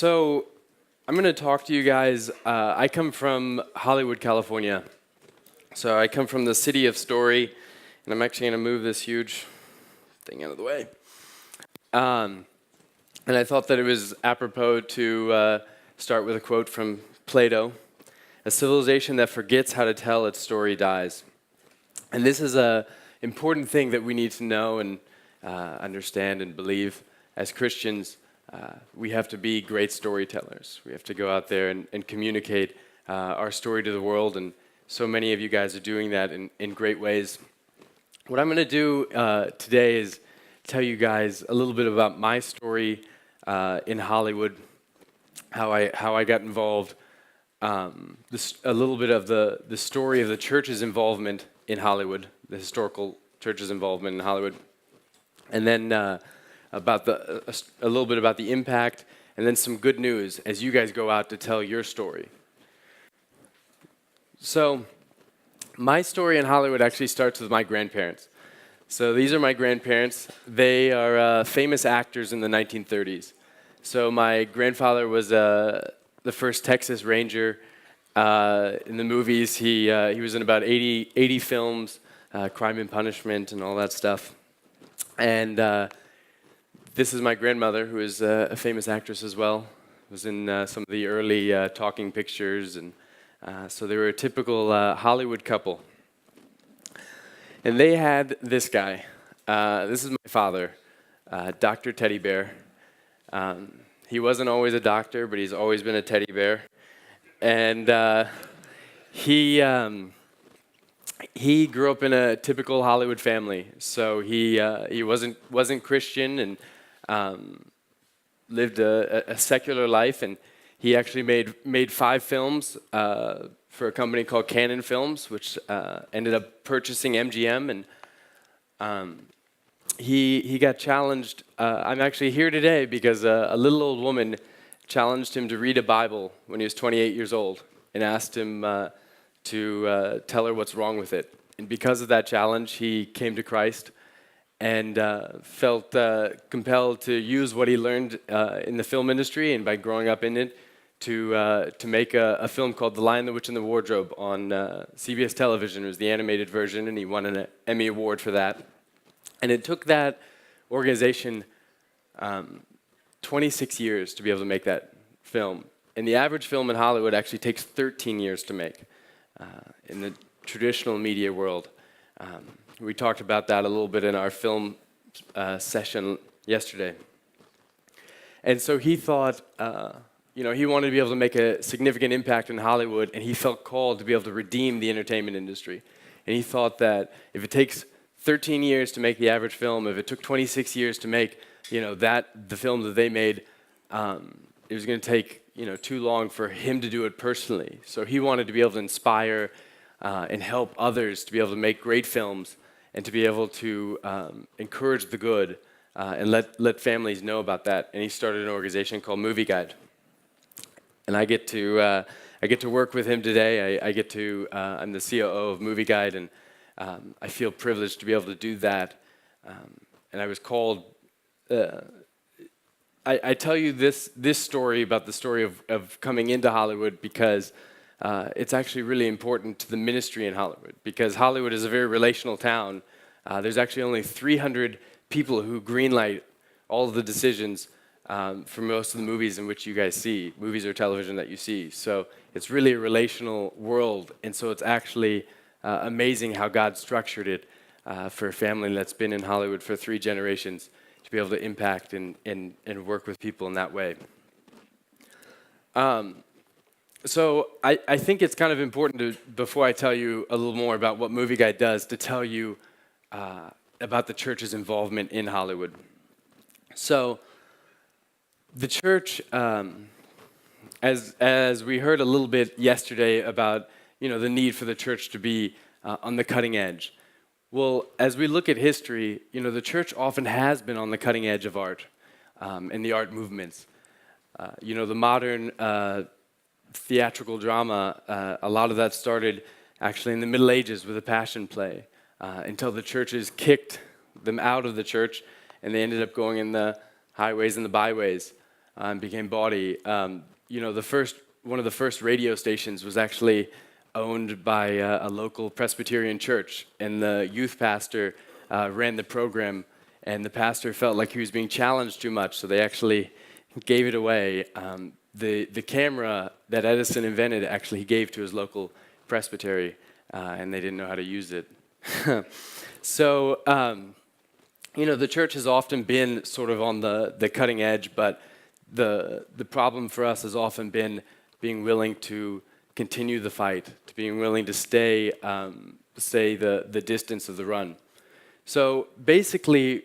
So I'm going to talk to you guys. I come from Hollywood, California. So I come from the city of Story, and I'm actually going to move this huge thing out of the way. And I thought that it was apropos to start with a quote from Plato. A civilization that forgets how to tell its story dies. And this is an important thing that we need to know and understand and believe as Christians. We have to be great storytellers. We have to go out there and communicate our story to the world, and so many of you guys are doing that in great ways. What I'm going to do today is tell you guys a little bit about my story in Hollywood, how I got involved, a little bit of the story of the church's involvement in Hollywood, the historical church's involvement in Hollywood, and then about a little bit about the impact, and then some good news as you guys go out to tell your story. So my story in Hollywood actually starts with my grandparents. So these are my grandparents. They are famous actors in the 1930s. So my grandfather was the first Texas Ranger in the movies. He was in about 80 films, Crime and Punishment and all that stuff. And this is my grandmother, who is a famous actress as well. Was in some of the early talking pictures, and so they were a typical Hollywood couple. And they had this guy. This is my father, Dr. Teddy Bear. He wasn't always a doctor, but he's always been a teddy bear. And he grew up in a typical Hollywood family. So he wasn't Christian and lived a secular life. And he actually made 5 films for a company called Canon Films, which ended up purchasing MGM. And he got challenged. I'm actually here today because a little old woman challenged him to read a Bible when he was 28 years old and asked him to tell her what's wrong with it. And because of that challenge, he came to Christ and felt compelled to use what he learned in the film industry and by growing up in it to make a film called The Lion, the Witch, and the Wardrobe on CBS television. It was the animated version, and he won an Emmy Award for that. And it took that organization 26 years to be able to make that film. And the average film in Hollywood actually takes 13 years to make in the traditional media world. We talked about that a little bit in our film session yesterday. And so he thought, he wanted to be able to make a significant impact in Hollywood, and he felt called to be able to redeem the entertainment industry. And he thought that if it takes 13 years to make the average film, if it took 26 years to make, the film that they made, it was going to take, too long for him to do it personally. So he wanted to be able to inspire and help others to be able to make great films and to be able to encourage the good and let families know about that. And he started an organization called Movie Guide. And I get to work with him today. I'm the COO of Movie Guide, and I feel privileged to be able to do that. And I was called. I tell you this story about the story of coming into Hollywood because it's actually really important to the ministry in Hollywood, because Hollywood is a very relational town. There's actually only 300 people who greenlight all of the decisions for most of the movies in which you guys see, movies or television that you see. So it's really a relational world, and so it's actually amazing how God structured it for a family that's been in Hollywood for 3 generations to be able to impact and work with people in that way. So I think it's kind of important to, before I tell you a little more about what Movie Guide does, to tell you about the church's involvement in Hollywood. So the church, as we heard a little bit yesterday about, the need for the church to be on the cutting edge. Well, as we look at history, the church often has been on the cutting edge of art and the art movements. The modern theatrical drama, a lot of that started actually in the Middle Ages with a Passion Play until the churches kicked them out of the church and they ended up going in the highways and the byways. and became bawdy. One of the first radio stations was actually owned by a local Presbyterian church, and the youth pastor ran the program, and the pastor felt like he was being challenged too much, so they actually gave it away. The camera that Edison invented, actually, he gave to his local presbytery, and they didn't know how to use it. So, the church has often been sort of on the cutting edge, but the problem for us has often been being willing to continue the fight, to being willing to stay the distance of the run. So basically,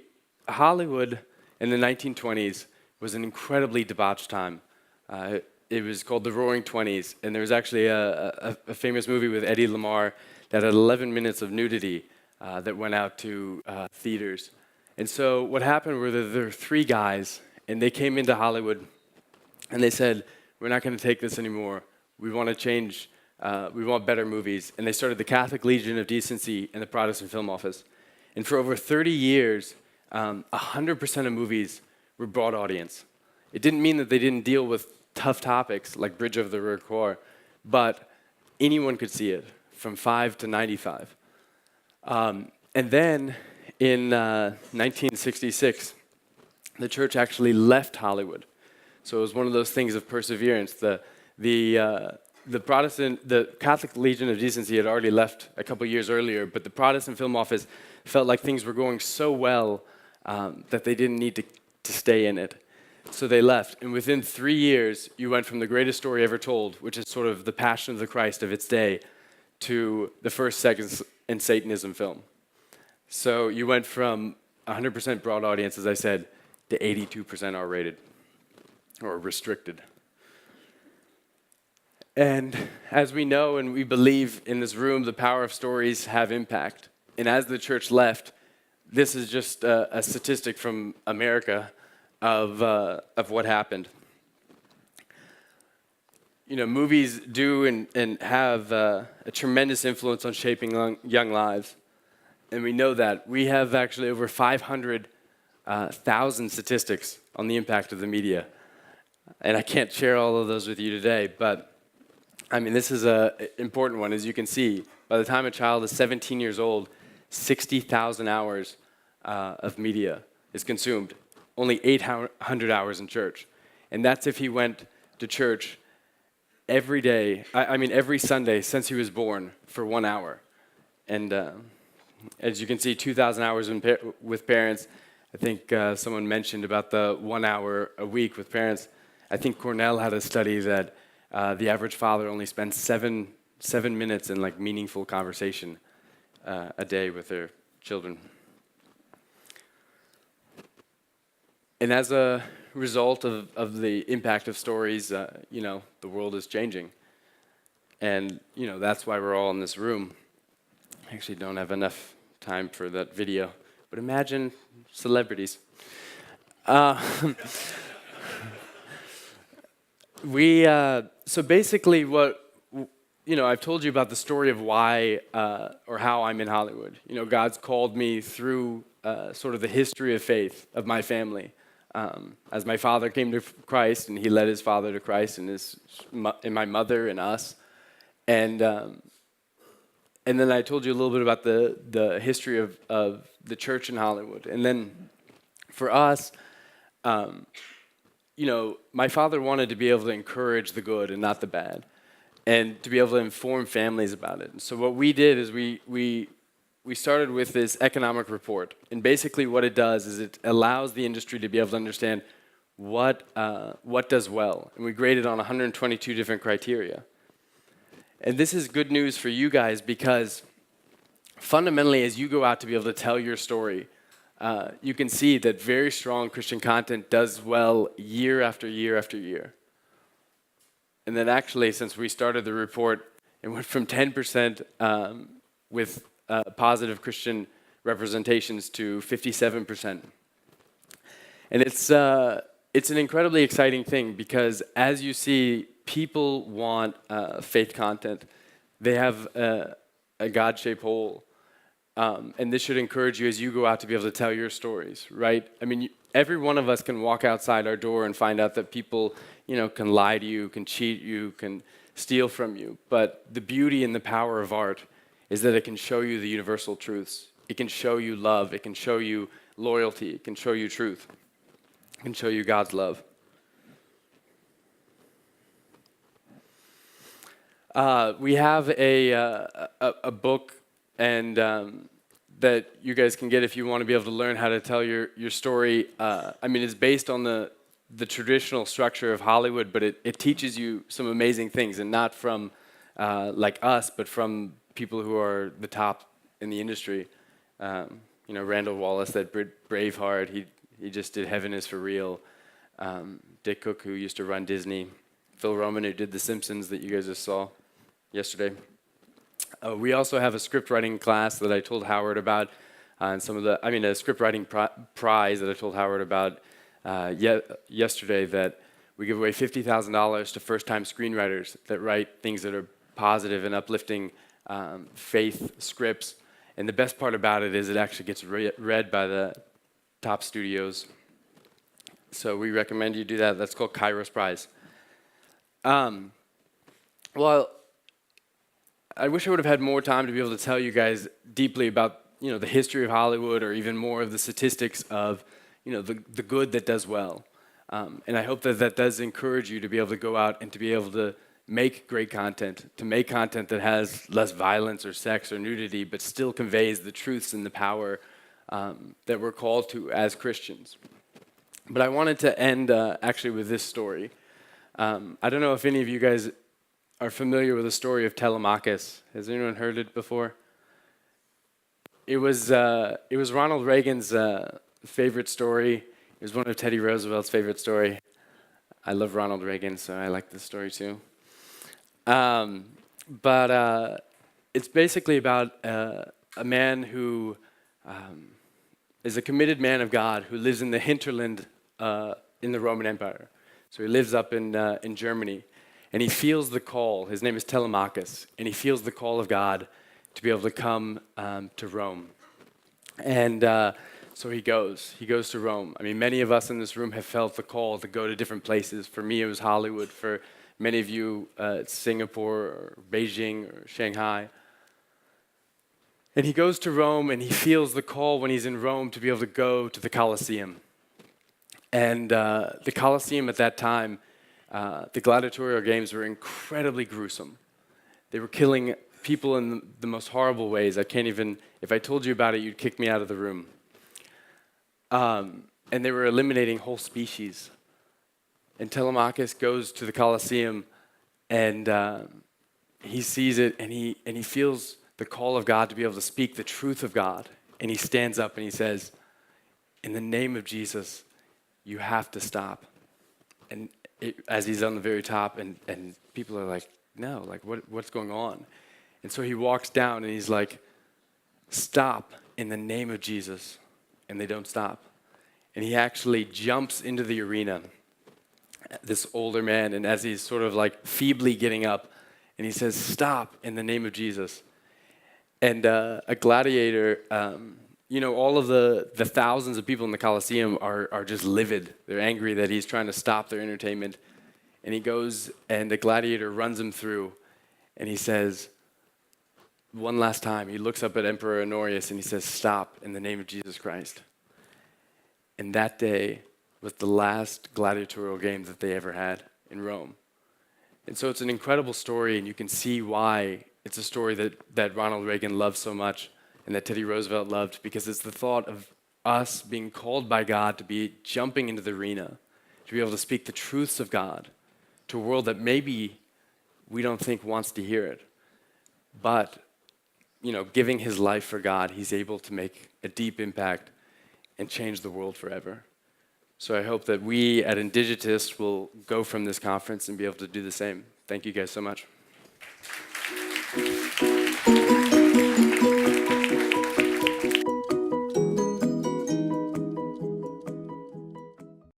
Hollywood in the 1920s was an incredibly debauched time. It was called the Roaring Twenties, and there was actually a famous movie with Eddie Lamar that had 11 minutes of nudity that went out to theaters. And so what happened were there were three guys, and they came into Hollywood, and they said, we're not going to take this anymore. We want to change. We want better movies. And they started the Catholic Legion of Decency and the Protestant Film Office. And for over 30 years, 100% of movies were broad audience. It didn't mean that they didn't deal with tough topics like Bridge over the River Kwai, but anyone could see it, from 5 to 95. And then in 1966, the church actually left Hollywood. So it was one of those things of perseverance. The Catholic Legion of Decency had already left a couple years earlier, but the Protestant Film Office felt like things were going so well that they didn't need to stay in it. So they left, and within 3 years, you went from the greatest story ever told, which is sort of the Passion of the Christ of its day, to the first Sex and Satanism film. So you went from 100% broad audience, as I said, to 82% R-rated, or restricted. And as we know and we believe in this room, the power of stories have impact. And as the church left, this is just a statistic from America of what happened. Movies do and have a tremendous influence on shaping young lives. And we know that. We have actually over 500,000 statistics on the impact of the media. And I can't share all of those with you today, but this is an important one. As you can see, by the time a child is 17 years old, 60,000 hours of media is consumed. Only 800 hours in church. And that's if he went to church every day, every Sunday since he was born for 1 hour. And as you can see, 2,000 hours with parents. I think someone mentioned about the 1 hour a week with parents. I think Cornell had a study that the average father only spends seven minutes in meaningful conversation a day with their children. And as a result of the impact of stories, the world is changing. And, that's why we're all in this room. I actually don't have enough time for that video. But imagine celebrities. So basically I've told you about the story of why or how I'm in Hollywood. God's called me through sort of the history of faith of my family. As my father came to Christ, and he led his father to Christ, and my mother and us, and then I told you a little bit about the history of the church in Hollywood, and then for us, my father wanted to be able to encourage the good and not the bad, and to be able to inform families about it. And so what we did is we started with this economic report. And basically what it does is it allows the industry to be able to understand what does well. And we graded on 122 different criteria. And this is good news for you guys because fundamentally as you go out to be able to tell your story, you can see that very strong Christian content does well year after year after year. And then actually since we started the report, it went from 10% with positive Christian representations to 57%. And it's an incredibly exciting thing because as you see, people want faith content. They have a God-shaped hole. And this should encourage you as you go out to be able to tell your stories, right? I mean, every one of us can walk outside our door and find out that people, can lie to you, can cheat you, can steal from you. But the beauty and the power of art is that it can show you the universal truths. It can show you love. It can show you loyalty. It can show you truth. It can show you God's love. We have a book and that you guys can get if you want to be able to learn how to tell your story. It's based on the traditional structure of Hollywood, but it teaches you some amazing things, and not from like us, but from people who are the top in the industry. Randall Wallace, that Braveheart, he just did Heaven is for Real. Dick Cook, who used to run Disney. Phil Roman, who did The Simpsons that you guys just saw yesterday. We also have a script writing class that I told Howard about, and a script writing prize that I told Howard about yesterday, that we give away $50,000 to first-time screenwriters that write things that are positive and uplifting faith scripts. And the best part about it is it actually gets read by the top studios. So we recommend you do that. That's called Kairos Prize. Well, I wish I would have had more time to be able to tell you guys deeply about, the history of Hollywood, or even more of the statistics of, the good that does well. And I hope that does encourage you to be able to go out and to be able to make great content, to make content that has less violence or sex or nudity, but still conveys the truths and the power that we're called to as Christians. But I wanted to end actually with this story. I don't know if any of you guys are familiar with the story of Telemachus. Has anyone heard it before? It was Ronald Reagan's favorite story. It was one of Teddy Roosevelt's favorite story. I love Ronald Reagan, so I like this story too. But it's basically about a man who is a committed man of God who lives in the hinterland in the Roman Empire. So he lives up in Germany. And he feels the call. His name is Telemachus. And he feels the call of God to be able to come to Rome. And so he goes. He goes to Rome. Many of us in this room have felt the call to go to different places. For me, it was Hollywood. For many of you, it's Singapore or Beijing or Shanghai. And he goes to Rome, and he feels the call when he's in Rome to be able to go to the Colosseum. And the Colosseum at that time, the gladiatorial games were incredibly gruesome. They were killing people in the most horrible ways. If I told you about it, you'd kick me out of the room. And they were eliminating whole species. And Telemachus goes to the Colosseum, and he sees it, and he feels the call of God to be able to speak the truth of God. And he stands up and he says, "In the name of Jesus, you have to stop." And as he's on the very top, and people are like, "No, like what's going on?" And so he walks down and he's like, "Stop in the name of Jesus." And they don't stop. And he actually jumps into the arena, this older man, and as he's sort of like feebly getting up, and he says, "Stop in the name of Jesus." And a gladiator, all of the thousands of people in the Colosseum are just livid. They're angry that he's trying to stop their entertainment. And he goes, and the gladiator runs him through, and he says, one last time, he looks up at Emperor Honorius, and he says, "Stop in the name of Jesus Christ." And that day was the last gladiatorial game that they ever had in Rome. And so it's an incredible story, and you can see why it's a story that Ronald Reagan loved so much and that Teddy Roosevelt loved, because it's the thought of us being called by God to be jumping into the arena, to be able to speak the truths of God to a world that maybe we don't think wants to hear it. But, giving his life for God, he's able to make a deep impact and change the world forever. So I hope that we at Indigitous will go from this conference and be able to do the same. Thank you guys so much.